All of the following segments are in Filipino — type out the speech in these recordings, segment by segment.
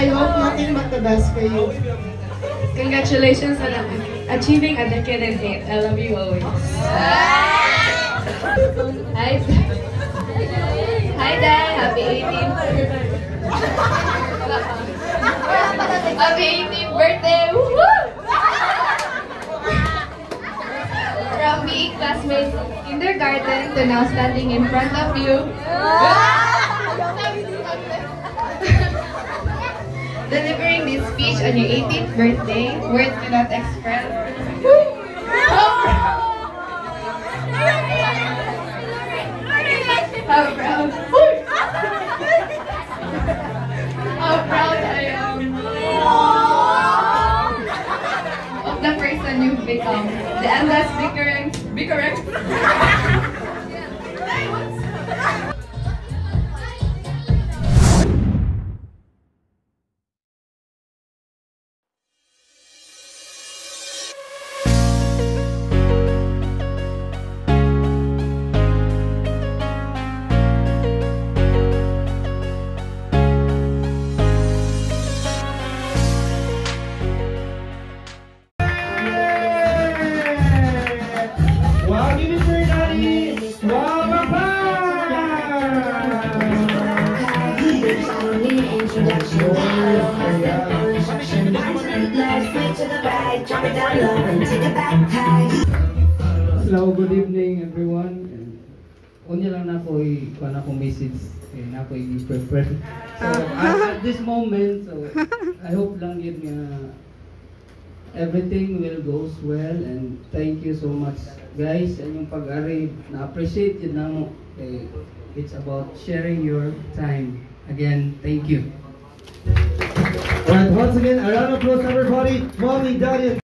I hope nothing but the best for you. Congratulations on achieving a decade and 8. I love you always. Hi Dad, happy 18th. Happy 18th birthday! From being classmates in kindergarten to now standing in front of you. Delivering this speech on your 18th birthday, words cannot express. How proud I am of the person you've become. The endless bickering. Hello, good evening everyone. Unya lang na ko message na ko i-prepare. So at this moment, so I hope lang yun everything will goes well, and thank you so much guys and yung pag-ari na appreciate yun na mo. It's about sharing your time. Again, thank you. Alright, once again, a round of applause everybody. Mommy, Daddy.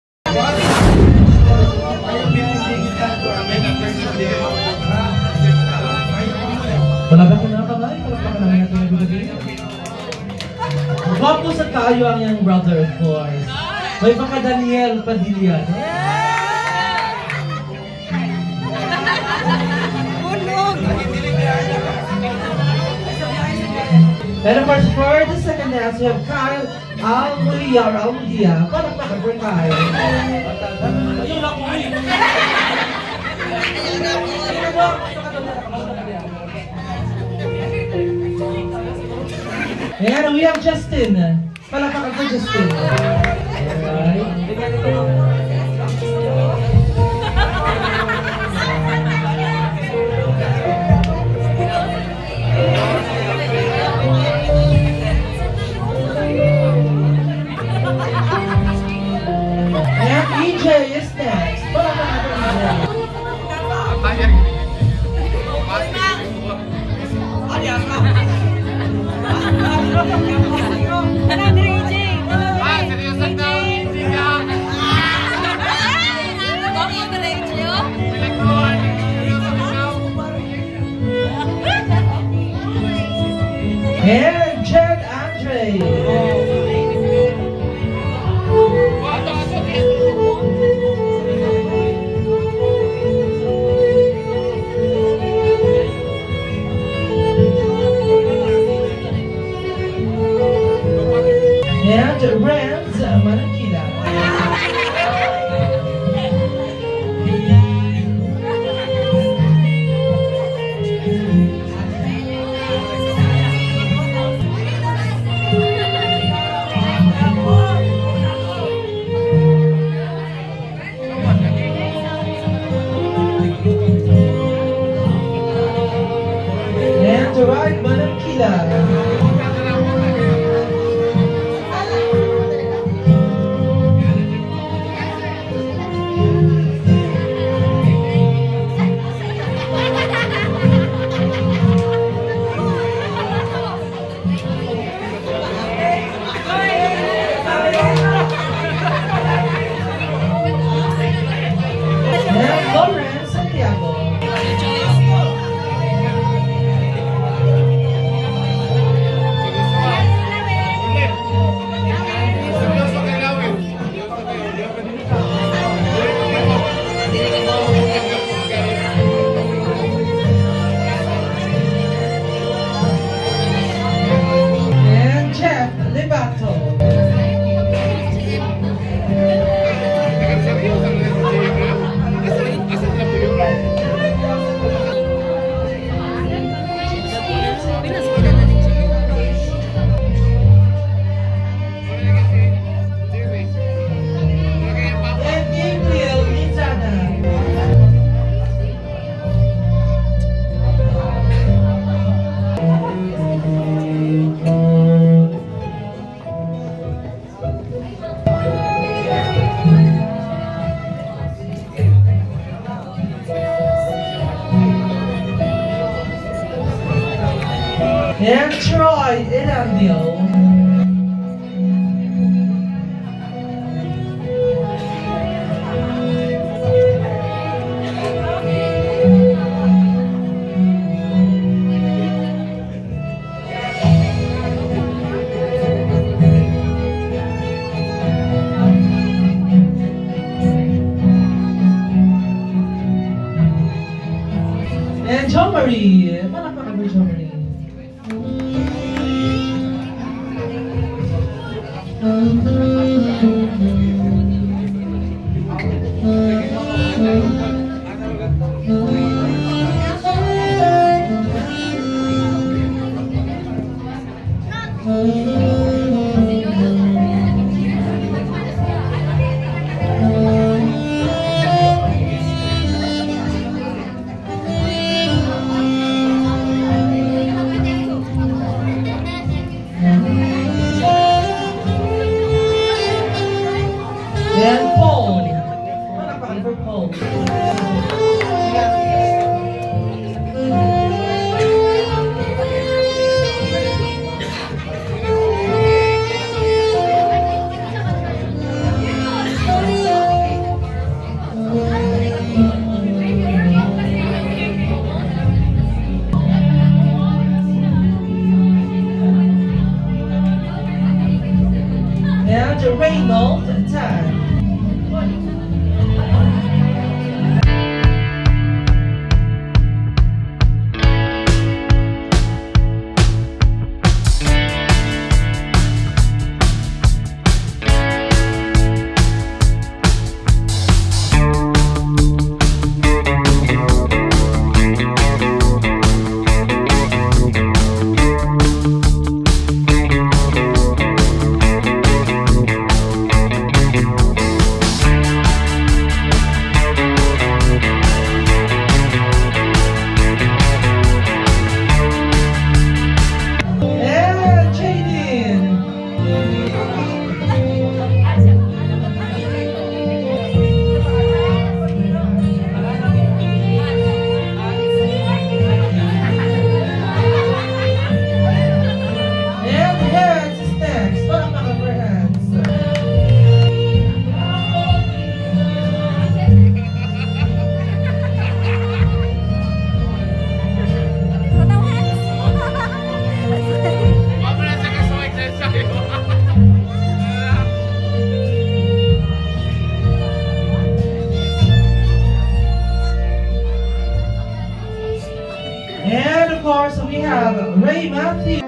Palagay na kamay, palagay na natin yung binigay. Wapo sa tayo ang young brother, of course. May baka Daniel Padilla. And of course, for the second dance, we have Kyle Almulia. Palagpakan for Kyle. Ayun ako. And we have Justin. Palakpakan for Justin. And EJ is next. Palakpakan for EJ. And Jed Andre. And Rams Manakila. And Ride Manakila. Jomery! Palakpakan mo, Jomery. And Paul. Palakpakan for Paul. And Reynold Tan. And of course, we have Ray Matthews.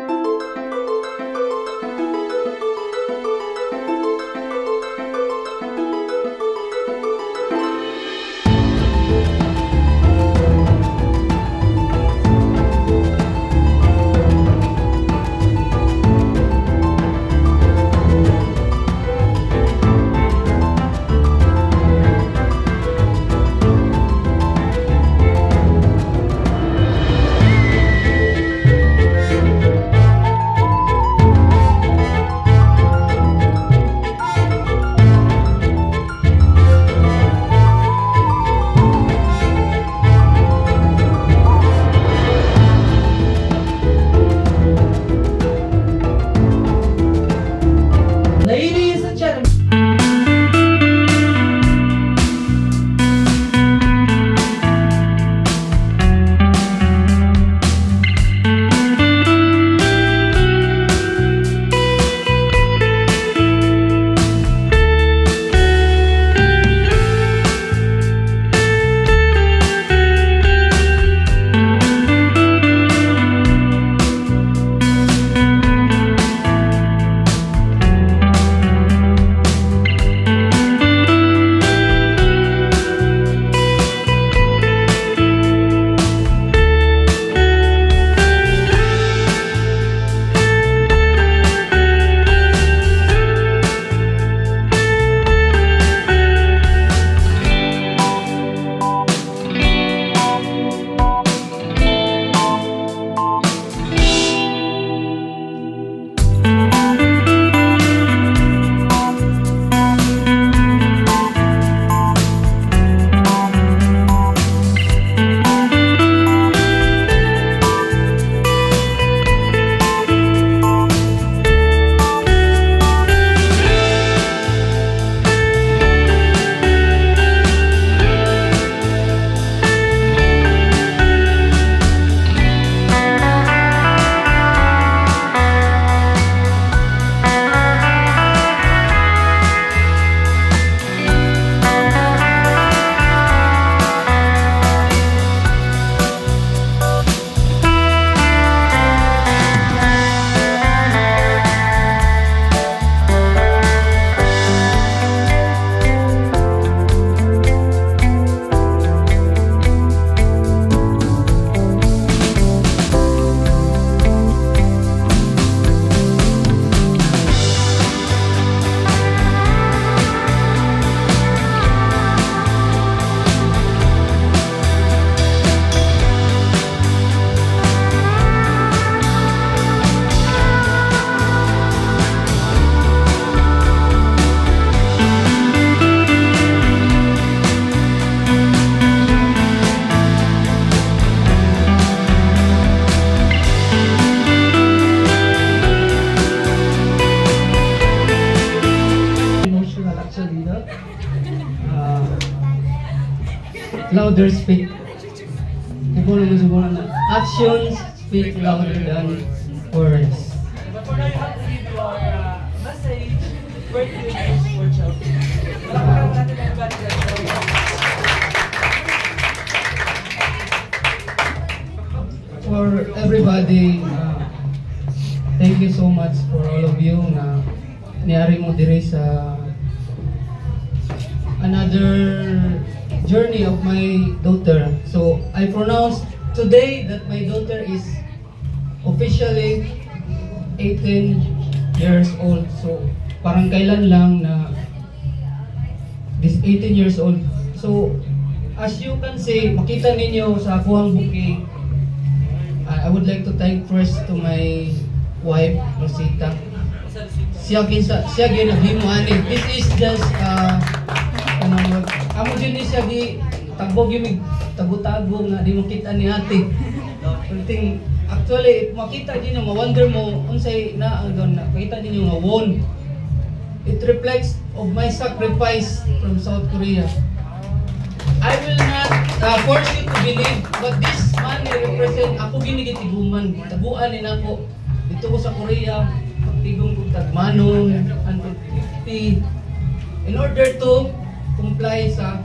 louder speak. Ibo naman siguro na actions speak louder than words. But for now, you have to give your message. Where do you use for Chelsea? Palakpakan natin everybody. For everybody, thank you so much for all of you na niyari mo diri sa another journey of my daughter. So I pronounce today that my daughter is officially 18 years old. So parang kailan lang na this 18 years old. So as you can see, makita ninyo sa kuhang bouquet, I would like to thank first to my wife, Rosita. Siya ginaghimo ani. This is just amo din ni siya gi tagbog yung tago-tago nga di makita ni ate. Actually, makita din mo, ma-wonder mo unsay na makita din yung won. It reflects of my sacrifice from South Korea. I will not force you to believe, but this money represent ako ginigitiguman. Taguan din ako dito ko sa Korea. Pagtigong ko tagmanong 150 in order to comply sa,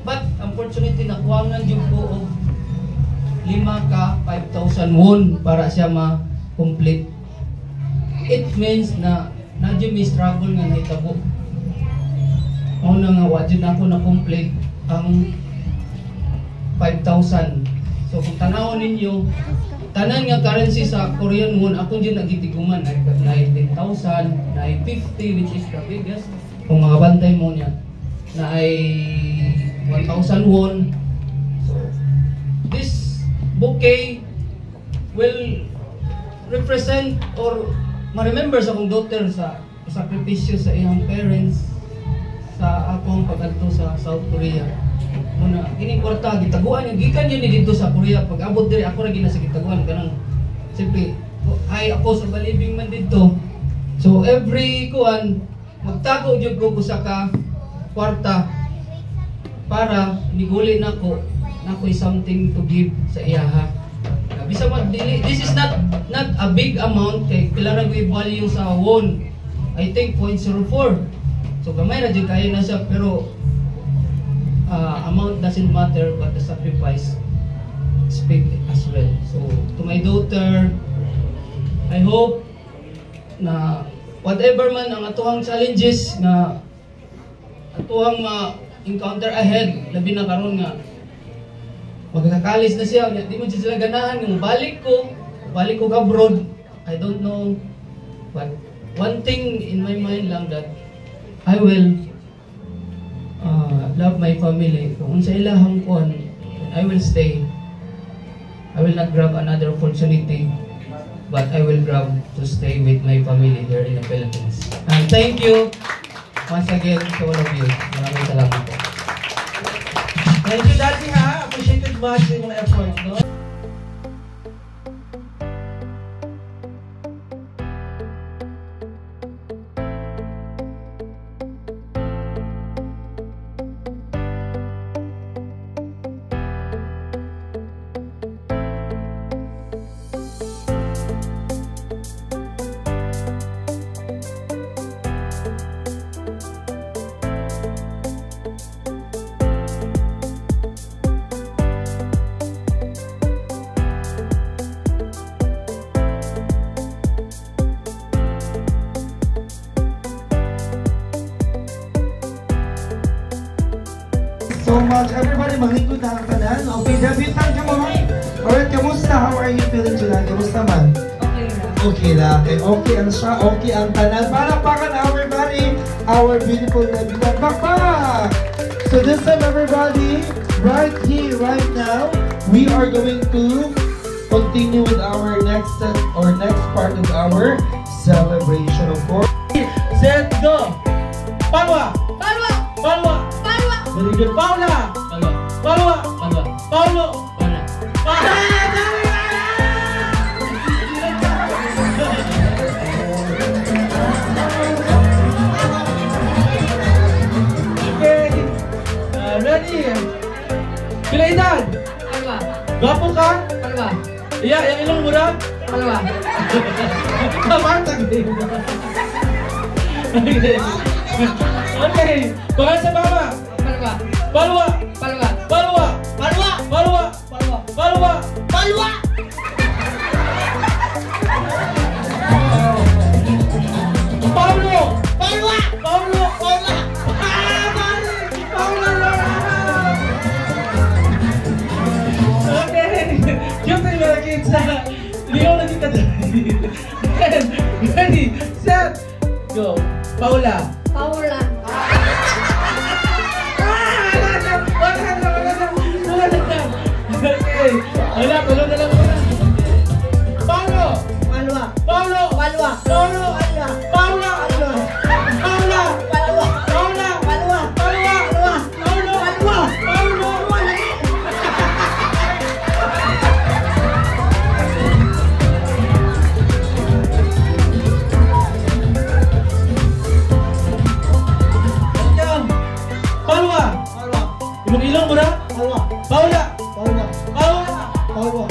but unfortunately nakuwangan yung ko of 5 ka 5,000 won para siya ma-complete. It means na nadyo may struggle nga naitabo. Una nga wadyo na ako na-complete ang 5,000. So kung tanawon ninyo, tanan nga currency sa Korean won, ako dyan nagitiguman. Na 10,000, na 50, which is the biggest. Kung mga bantay mo niya, na ay 1,000 won. So this bouquet will represent or ma-remember sa akong daughter sa sakripisyo sa iyang parents sa akong pag-adto sa South Korea. Muna, kining kwarta, gitaguan yung gikan yun dito sa Korea. Pag abot diri, ako rin sa gitaguan. Kanang, siyempre, ay ako sa balibing man dito. So, every kuan, magtago yun ko sa ka kwarta para niguli na ko something to give sa iyaha. Bisa this is not a big amount kay pila ra value sa won. I think 0.04. So gamay ra jud kaya na siya, pero amount doesn't matter, but the sacrifice speak as well. So to my daughter, I hope na whatever man ang atuhang challenges na atuhang ma-encounter ahead, labi na karon nga magkakalis na siya, di mo sila ganahan yung balik ko abroad. I don't know, but one thing in my mind lang that I will love my family. Kung sa ilahang kuan, I will stay. I will not grab another opportunity, but I will grab to stay with my family here in the Philippines. And thank you once again to all of you. Maraming salamat po. Thank you, Daddy, ha? Appreciated much yung effort, no? So much. Everybody, maglingkod na ang tanan. Okay, debutant ka mo. Alright, kamusta? How are you feeling tonight? Kamusta man? Okay na. Okay na. Okay ang siya. Okay ang tanan. Palakpakan everybody. Our beautiful debutant. Bakbak! So this time, everybody, right here, right now, we are going to continue with our next set or next part of our celebration, of course. Set, go! Palwa! Palwa! Palwa! Palwa! Very good. Paula! Palwa, Palwa! palwa, Paulo! wala. Okay. Ready? Gwapo ka? Palwa. Iya, yung ilong mo na? Palwa. Martag din. Okay. Pangalan sa mama? Palwa. Palwa. Palwa. Palwa. Palwa! Palwa. Palwa! Palwa. Palwa! Paulo. Palwa! Paulo. Paula! Paulo Laura. Okay. Cute tayo mga kids ha. Hindi ko lagi ka dyan. Ready, set, go. Paula. Paula. Okay. Wala, tulog na lang muna. Paulo. Palwa! Paulo. Palwa! Paulo. Palwa! Paula. Palwa! Paula. Palwa! Paula. Palwa! Paula. Palwa! Paulo. Palwa! Paulo. Ikaw. Paula. Palwa! Imong ilong mo na? Palwa! Paula. Palwa! Paula. Palwa!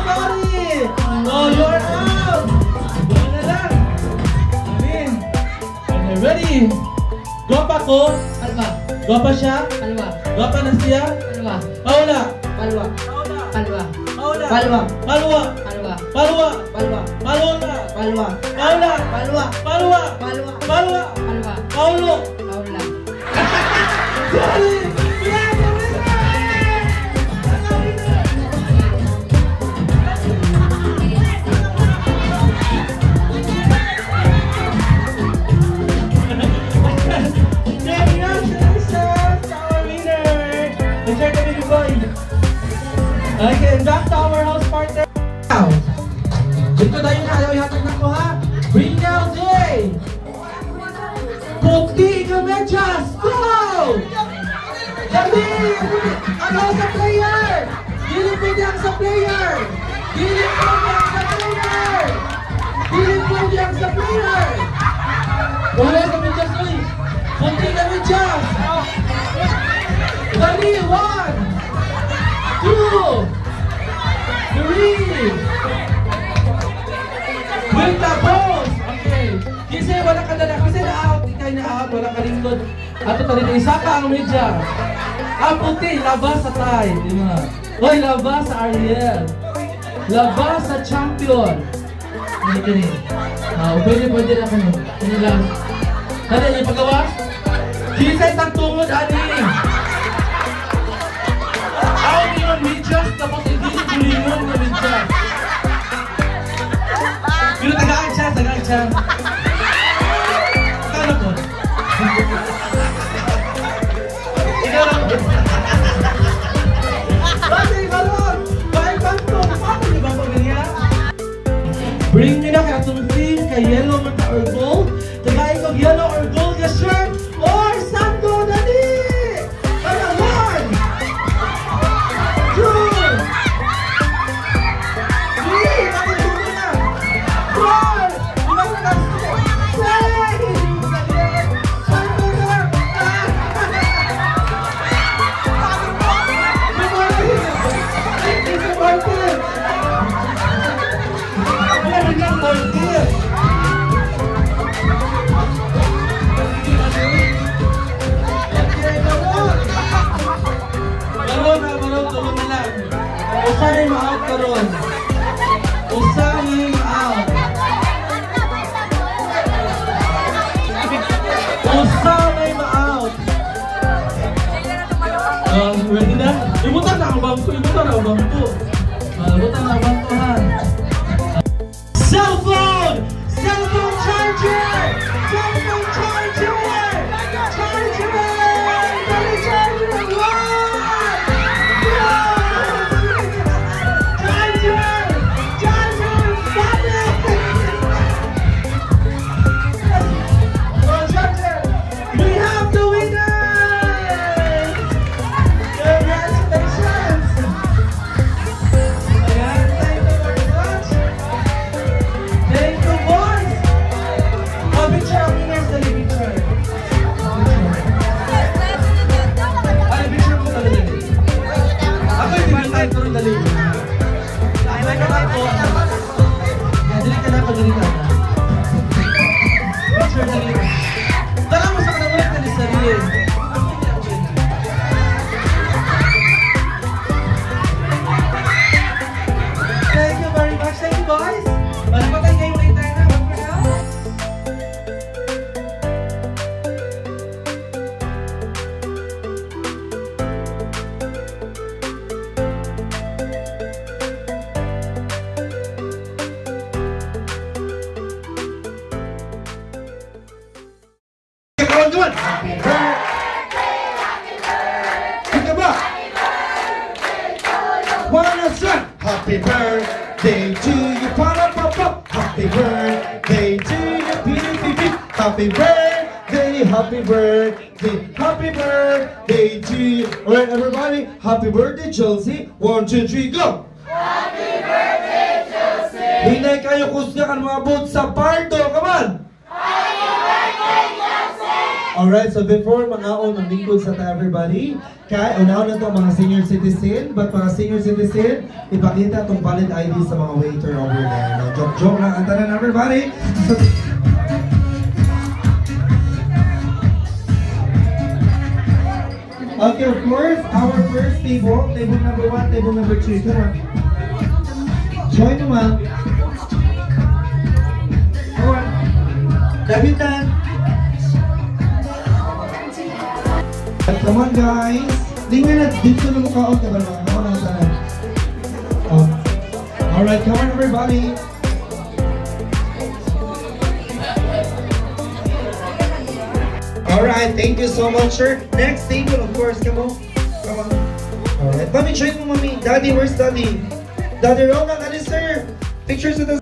Sorry! Oh, you're out! Doon na lang. Amin. Okay, ready? Gwapa ko. Palwa. Gwapa siya. Palwa. Gwapa na siya. Palwa. Paula. Palwa! Paula. Palwa. Paula. Palwa! Palwa. Palwa. Palwa. Palwa! Paula. Palwa! Paula. Palwa! Palwa. Palwa! Palwa. Palwa. Paulo. Paula. Sorry! Yeah, okay, and back to our house partner. Now, dito tayo na ayaw ihatag na ko ha. Bring down Jay! Puti ka medyas! Go! Dali! Ano sa player? Dili pwede ang sa player! Dili pwede ang sa player! Dili pwede ang sa player! Wala ka medyas, uy! Puti ka medyas! Dali! 1 2 3 Wait na, pause! Okay. Kasi wala ka dala. Kasi na-out. Ikay na-out. Wala ka lingkod. Ato tayo na isa ka ang medya. Ang puti. Labas sa tie. Di ba? Hoy, labas sa Ariel. Labas sa champion. Hindi. Pwede na kami. Hindi lang. Dali, yung paggawa. Kisay tang tungod, ani. Out yung medyas. Tapos hindi bulingon na medyas. Pero tagaan siya. Kano po? Ikaw lang po. Bati, balon! Bahay kanto! Paano di ba po ganyan? Bring me na kay atong theme kay yellow mata or gold. Tagay kong yellow or gold na shirt or santo dali! Kaya 1 2 Usanay ma-out karon. Usanay ma-out. Usanay ma-out. Ready na? Ibutan na ang bangko. Ibutan na ang bangko ha. Cellphone! Cellphone charger! Cellphone charger! Charger! Dali charger! Ako yung dali. Ay, ako. Dali ka na, dali ka na. Picture dali. Tara mo sa kanawag na ni sarili. Thank you very much. Thank you, boys. Balik pa tayo kayo later na. Wag mo na. Come on, come on. Happy birthday, happy birthday. Come on. One last one. Happy birthday to you, para papa. Happy birthday to you, beautiful. Happy birthday, happy birthday, happy birthday to you. All right, everybody. Happy birthday, Chelsea. 1, 2, 3, go. Happy birthday, Chelsea. Hinay kayo kusga kan mga boots sa pardo. Come on. Alright, so before mga-on ang lingkod sa everybody, kaya unaw na itong mga senior citizen, but mga senior citizen, ipakita itong valid ID sa mga waiter over there. No, joke lang ang tanan everybody. Okay, of course, our first table, table number 1, table number 2, come on. Join naman. Come on. Davidan. Come on guys! Tingnan na dito na mukha ka ba naman? Come on sana. Alright, come on everybody! Alright, thank you so much sir. Next table of course, come on. Come on. Alright, mami, join mo mami. Daddy, where's daddy? Daddy Ronald, ano sir? Pictures with us.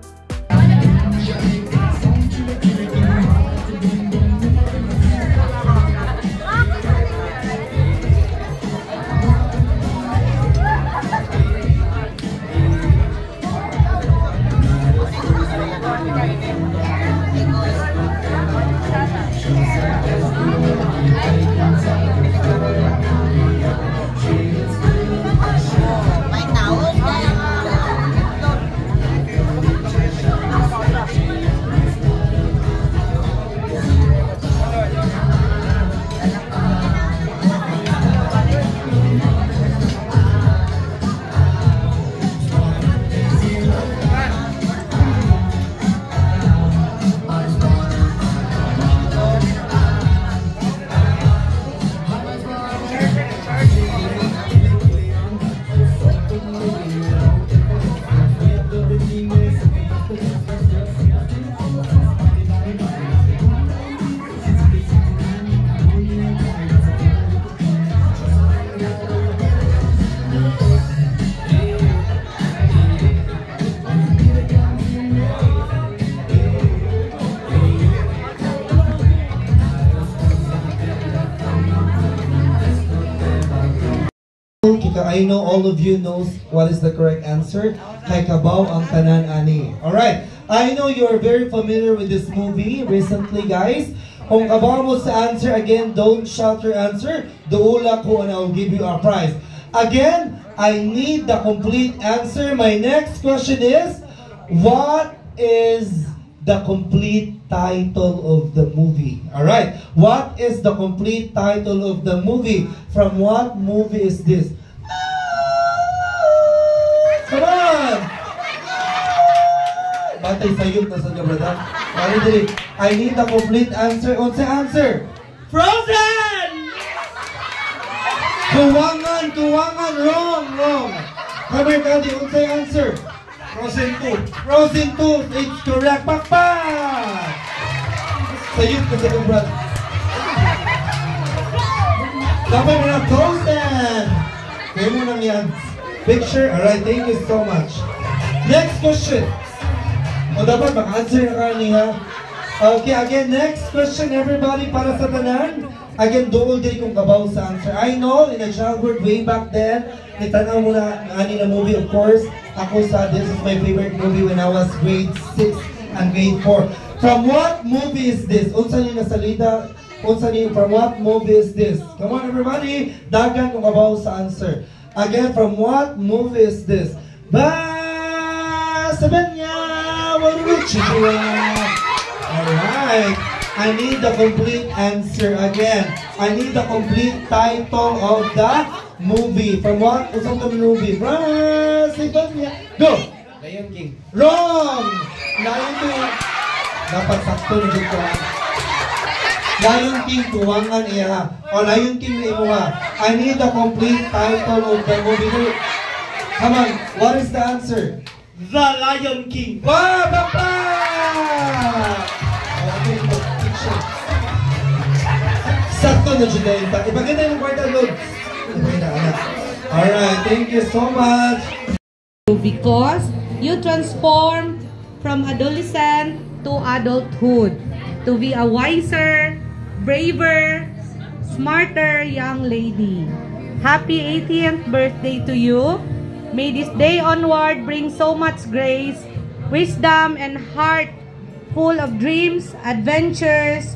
I know all of you knows what is the correct answer. Kay kabaw ang tanan ani. Alright, I know you are very familiar with this movie recently guys. Kung kabaw mo sa answer, again, don't shout your answer. Duula ko and I will give you a prize. Again, I need the complete answer. My next question is, what is the complete title of the movie? Alright, what is the complete title of the movie? From what movie is this? Come on! Batay sayot na sa kabrada. I need the complete answer. Unsa answer? Frozen! Kuwangan, wrong. Come here, Daddy, unsa answer? Frozen 2. Frozen 2, it's correct. Pakpak! Sayot na sa kabrada. Dapat mo na Frozen! Kaya mo nang yan. Picture? Alright, thank you so much. Next question. O dapat maka-answer na ka niya. Okay, again, next question everybody para sa tanan. Again, duol din kung kabaw sa answer. I know, in a childhood way back then, nitanaw mo na ani na movie, of course. Ako this is my favorite movie when I was grade 6 and grade 4. From what movie is this? Unsa ni nasalita? From what movie is this? Come on everybody, dagan kung kabaw sa answer. Again, from what movie is this? Sabanya Waruchiwa. Alright. I need the complete answer again. I need the complete title of the movie. From what? Usang the movie. Sabanya. Go! Lion King. Wrong! Lion King. Dapat sakto na dito. Lion King, tuwangan iya. O, Lion King na imo ha. I need the complete title of the movie. Come on, what is the answer? The Lion King. Wow, Papa! Sakto na dito. Ipaganda yung kwarta, Lord. Alright, thank you so much. Because you transform from adolescent to adulthood to be a wiser, braver, smarter young lady. Happy 18th birthday to you. May this day onward bring so much grace, wisdom, and heart full of dreams, adventures,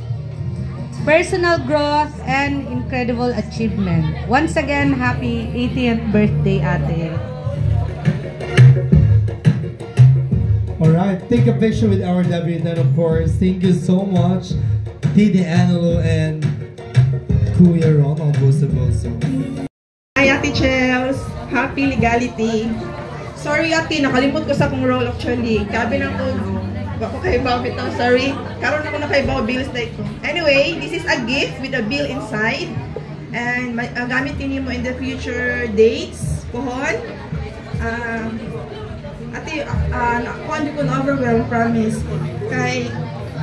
personal growth, and incredible achievement. Once again, happy 18th birthday, Ate. Alright, take a picture with our Debbie, and then of course, thank you so much, Didi Anelo and Kuya Ron on Boso. Hi, Ate Chels. Happy legality. Sorry, Ate. Nakalimot ko sa akong role actually. Kabi lang ko. Bako kayo ba bitaw? Sorry. Karoon ako na kayo ba bills na ito. Anyway, this is a gift with a bill inside. And gamitin niyo mo in the future dates. Pohon. Ate, ako hindi ko na-overwhelm, promise. Kay,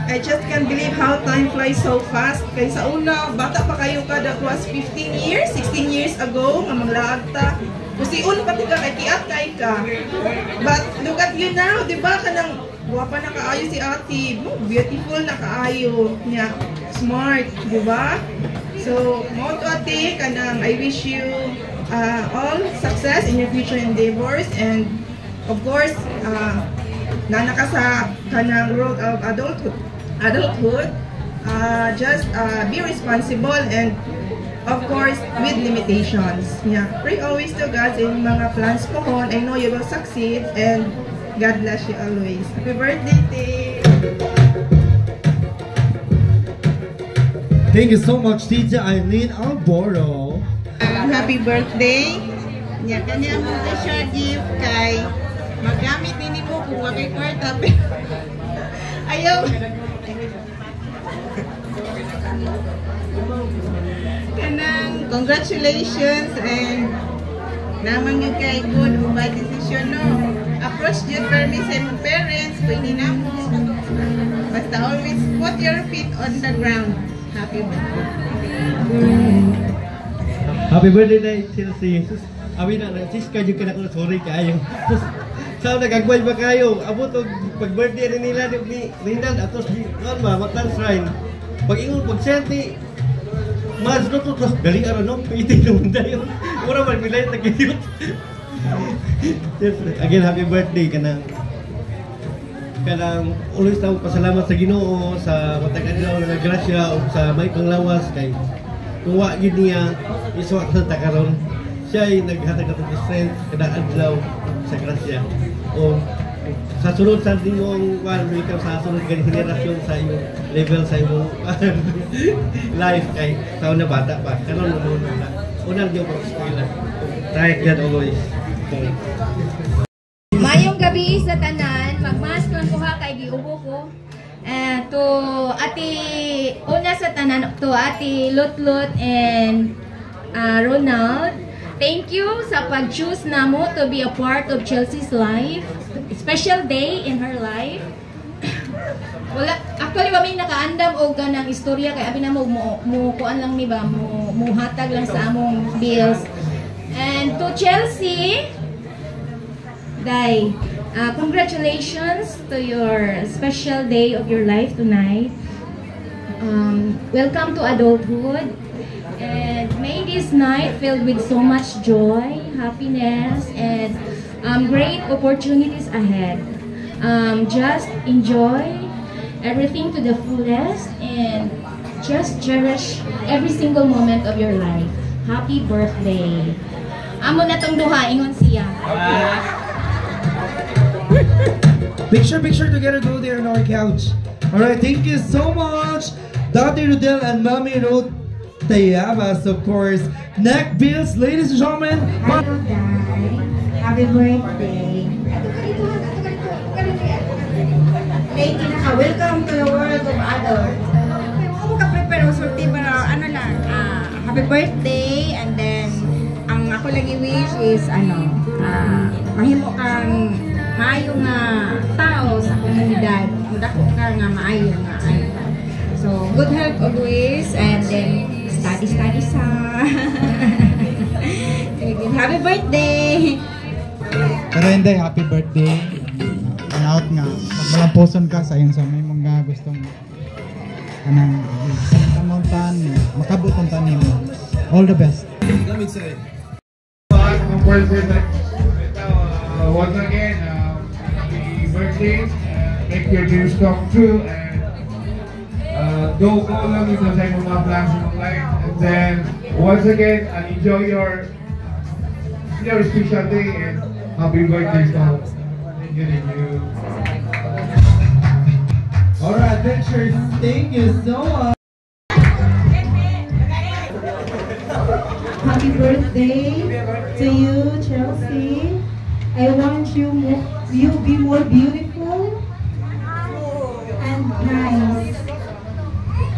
I just can't believe how time flies so fast. Kay sa una, bata pa kayo ka, that was 15 years, 16 years ago, nga maglaag ta. Kasi una pati ka, kay kiat kay ka. But look at you now, di ba? Kanang guwapa na kaayo si ate. Beautiful na kaayo niya. Smart, di ba? So, mo to ate, kanang I wish you all success in your future endeavors. And of course, nana ka sa kanang road of adulthood. Just be responsible and of course with limitations. Yeah, pray always to God in mga plans po hon. I know you will succeed and God bless you always. Happy birthday, Tay! Thank you so much, Tita Eileen Alboro. Happy birthday! Yeah, kanya mo na siya gift kay magamit nini mo kung wakay kwarta. Ayaw! Kanang congratulations and naman yung kay good o bad decision, no? Approach yun permi sa mga parents, pwede na mo. Basta always put your feet on the ground. Happy birthday. Happy birthday na si Jesus. Awi na, sis kayo ka na ko, sorry kayo. Sao nagagway ba kayo? Abot og pag-birthday rin nila ni Rindan atos di ba Mactan Shrine. Pag-ingon pag-senti mas no to dali ara no piti naman dayon. Ora man milay tagiyot. Again, happy birthday kanang always tawo pasalamat sa Ginoo sa matag adlaw nga grasya ug sa may panglawas kay kung wa gid niya isuwa sa takaron. Siya ay naghatag ng strength kada adlaw sa grasya. O sa sunod sa ating mong ikaw sa sunod ganit henerasyon sa iyong level sa iyong life kay taon na bata pa. Karon mo na. Unang diyo pag-eskwela. Try God always. Mayong gabi sa tanan, magmaskuhan ko ha kay giubo ko. To ati una sa tanan to ati Lutlot and Ronald. Thank you sa pag-choose namo to be a part of Chelsea's life. Special day in her life. Wala, actually kami nakaandam og ganang istorya kay abi na mo kuan lang ni ba mo hatag lang sa among bills. And to Chelsea, Day, congratulations to your special day of your life tonight. Welcome to adulthood. And may this night filled with so much joy, happiness, and great opportunities ahead. Just enjoy everything to the fullest and just cherish every single moment of your life. Happy birthday. amo na tong duha, ingon siya. Picture together, go there on our couch. Alright, thank you so much, Dr. Rodel and Mami Ruth Tayabas, of course. Neck bills, ladies and gentlemen. Happy birthday. Thank you na. Welcome to the world of adults. Okay, mo ka prepare o sorti para ano lang, happy birthday, and then ang ako lang i-wish is mahimo kang maayo nga tao sa komunidad. Dako ka nga maayo nga so good health always, and then study sa. Happy birthday. Pero hindi, happy birthday. Out nga. Pag malamposon ka sa yun sa may mga gustong kamuntan, makabuton tanim. All the best. Once again, happy birthday. Make your dreams come true, and go lang sa mga plans in life. And then once again, enjoy your special day, and happy birthday to Thank you. Alright, pictures, thank you so much. Happy birthday to you, Chelsea. I want you be more beautiful and nice.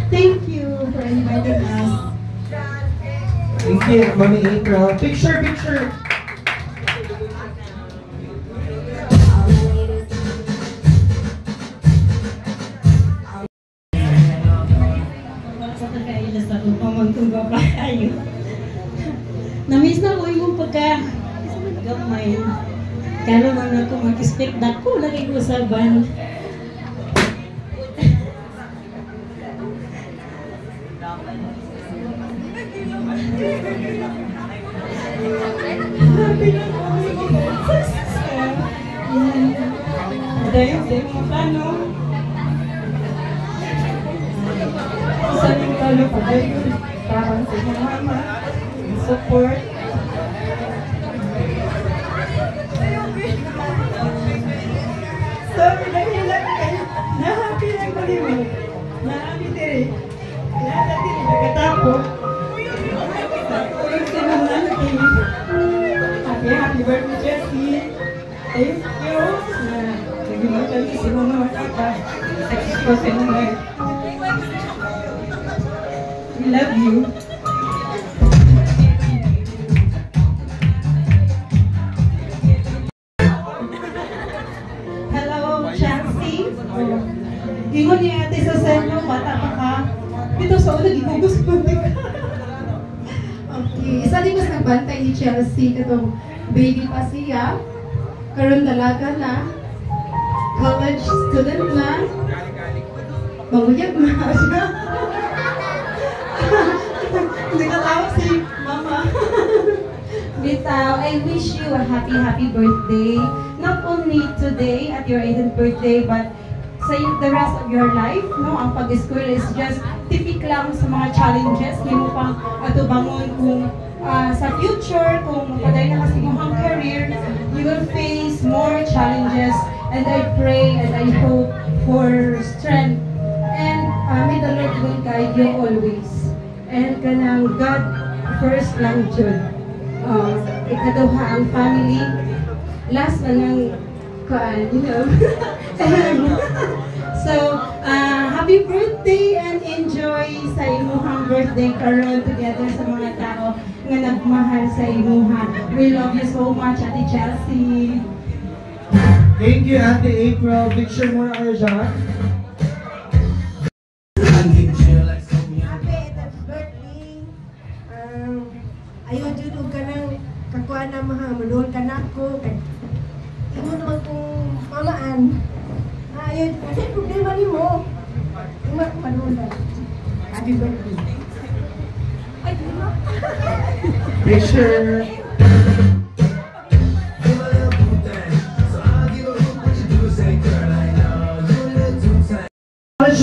Thank you for inviting us. Thank you, Mami April. Picture. Namiss na ko yung pagka-gamay. Kaya naman ako mag-expect na ko lagi ko sa band. Happy na ko. Dahil mo paano? Isa rin talo pa kayo. Parang sa mga mama. Support. Sorry, nahilang kayo. Na-happy lang ko din mo. Na-happy din. Lahat din nagkatapo. Yung sinunan kayo. Happy birthday, Jessie. Thank you. Nagimatan si sinunan makaka. Sakit ko sinunan. We love you. Ingon niya ate sa senyo, bata pa ka. Dito sa una, gigugus ko ka. Okay, isa din mas nagbantay ni Chelsea katong baby pa siya. Karon dalaga na. College student na. Maguyag na siya. Hindi ka tawag si Mama. Bitaw, I wish you a happy birthday. Not only today at your 18th birthday, but sa the rest of your life, no? Ang pag-school is just typical lang sa mga challenges. Hindi mo pang atubangon kung sa future, kung mapaday na kasi mong career, you will face more challenges. And I pray and I hope for strength. And may the Lord will guide you always. And kanang God first lang dyan. Ikaduha ang family. Last na ng So, happy birthday and enjoy sa imuhang birthday karon together sa mga tao nga nagmahal sa imuha. We love you so much, Ate Chelsea. Thank you, Ate April. Picture mo na kayo dyan. Happy birthday. Ayaw dito ka ng kakuha na mga maluhol ka na ako. Imo naman kung mamaan. Ayun, kasi problema ni mo. Umat manulan. Happy birthday. Ay, di ba? Picture.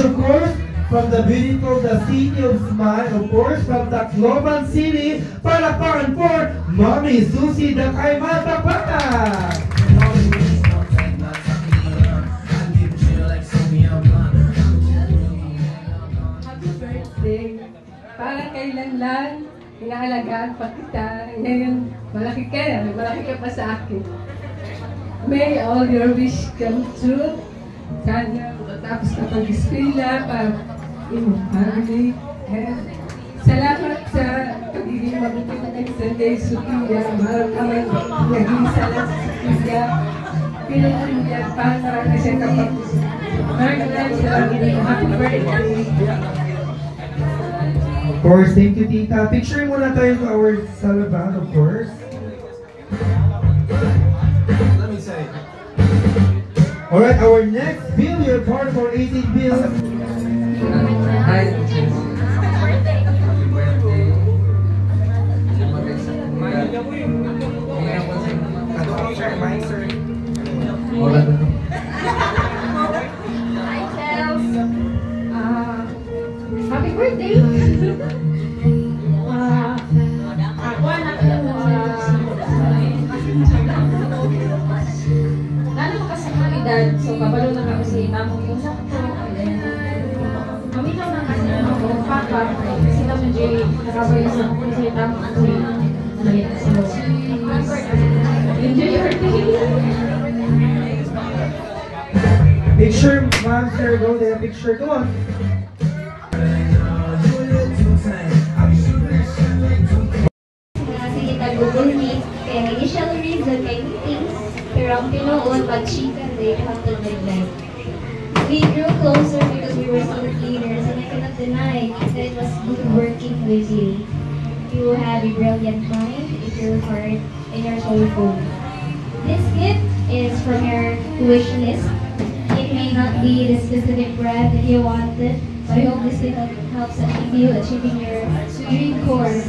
Of course, from the beautiful, the city of Smile, of course, from the Global City, palakpakan for Mommy Susie the Kaimata Pata! Happy birthday! Parang kailan lang, inaalagaan pa kita. Ngayon, malaki ka na, malaki ka pa sa akin. May all your wish come true. Sana matapos ka pag-eskwela para iyong family. And salamat sa pagiging mabuting nag-Sunday Sukiya. Maraming naging salat sa Sukiya. Pinuhan niya para na siya kapag maraming salamat. Happy birthday! Of course, thank you, Tita. Picture muna tayo to our Salaban, of course. Let me say. Alright, our next bill, your part for 18 bills. Hi. Wala na. Hi, Chels. Happy birthday! Ako anak ko lalo mo kasi mga edad, so kabalo na ako si mamong yung sakto. Maminaw na kasi ako, papa, sila mo Jay, nakabay sa ako si tamang ako yun. So, enjoy your day! Picture, ma'am, sir, go there. Picture, go on. Sige, Google Meet. Kaya initial reason kay meetings, pero ang tinuon, pag-chika, they have to like. We grew closer because we were student leaders, and I cannot deny that it was good working with you. You have a brilliant mind, if your heart, and your soulful. This gift is from your wish list. It may not be the specific brand that you wanted, but I hope this helps you achieving your dream course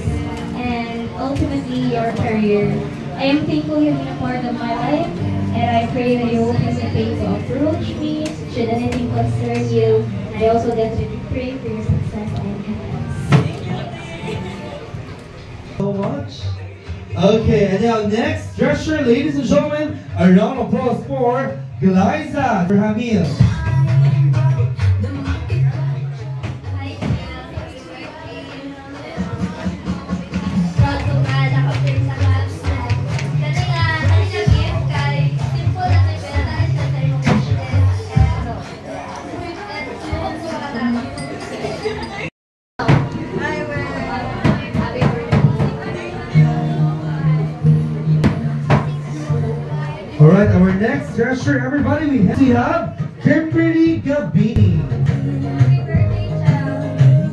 and ultimately your career. I am thankful you've been a part of my life, and I pray that you won't hesitate to approach me should anything concern you. And I also definitely pray for your success and happiness. So much. Okay, and now next gesture, ladies and gentlemen, a round of applause for Glyza Hamil. Alright, our next gesture, everybody, we have Kimberly Gabini. Happy birthday, Chel.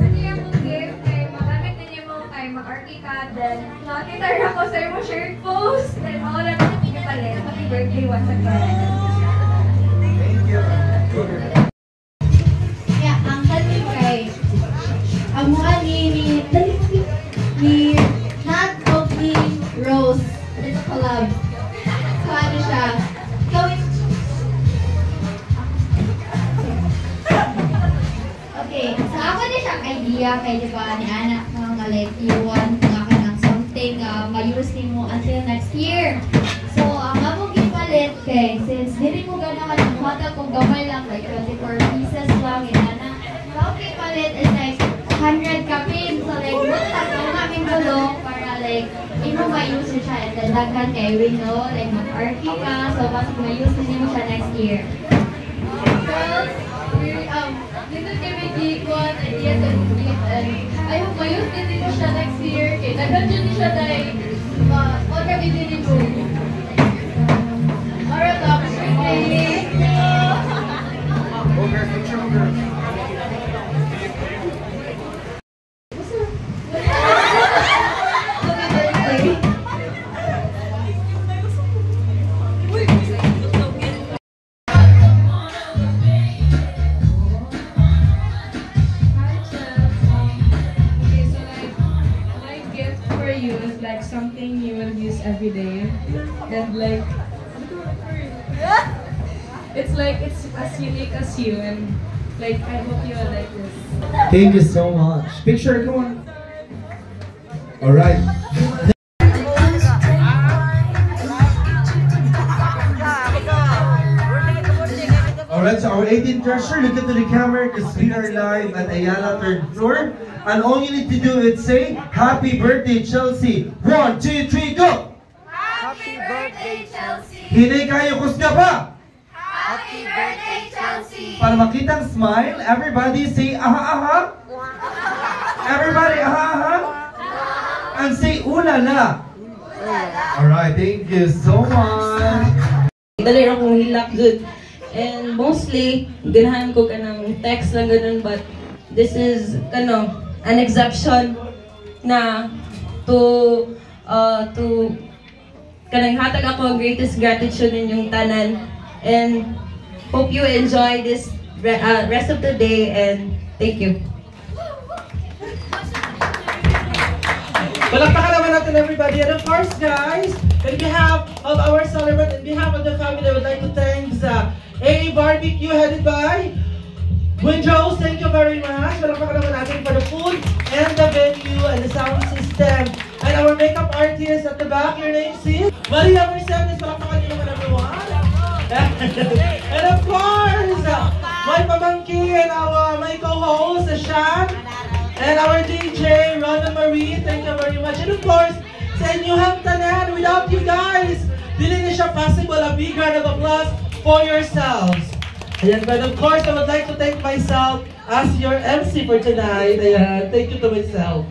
Pwede yung gift kay magamit ninyo mo kay mag-arky ka. Then, nakita rin ako sa imo shirt post. Then, mawala na namin yung palit. Happy birthday once again. Thank you. Yeah, ang kanil kay ang mukha ni Nat of the Rose. It's a collab. So ano siya? Gawin. Okay, so ako din siyang idea kay di ba ni anak mga like you want nga ka ng something ma-use mo until next year. So ang among gipalit kay since dili mo ganahan ang hotel kung gamay lang like 24 pieces lang inana. So okay palit is like 100 kapin. So like butas ang aming bulong para like imo ma-use siya at daghan kay we know like mag-arky ka so basta ma-use din mo siya next year. Girls, dito kami di-kuhan idea sa gift and I hope ma-use din mo siya next year kay daghan dyan siya dahil all kami din mo. Alright, happy birthday! Okay, picture mo girl. Something you will use every day, and like it's like it's as unique as you, and Like, I hope you will like this. Thank you so much. Picture, come on. All right. Alright, so our 18th treasure, look into the camera because we are live at Ayala 3rd floor. And all you need to do is say, Happy birthday, Chelsea. 1, 2, 3, go! Happy birthday, Chelsea! Hindi kayo kusga pa! Happy birthday, Chelsea! Para makitang smile, everybody say, aha, aha! Everybody, aha, aha! And say, ulala! Alright, thank you so much! Dali ra kong hilak good. And mostly, ganahan ko kanang text lang ganun, but this is an exception na to kanang hatag ako ang greatest gratitude ninyong tanan, and hope you enjoy this rest of the day, and thank you. Palakpakan naman natin everybody. And of course guys, on behalf of our celebrant, on behalf of the family, I would like to thank AA Barbecue headed by Winjos. Thank you very much. Palakpakan naman natin for the food and the venue and the sound system. And our makeup artist at the back, your name is Maria Mercedes. Palakpakan niyo naman everyone. And of course, my pamangkin, my co-host, Sean. And our DJ, Rona Marie, thank you very much. And of course, sa inyong tanan, without you guys, dili na siya possible. A big round of applause for yourselves. Ayan, but of course, I would like to thank myself as your MC for tonight. Ayan, thank you to myself.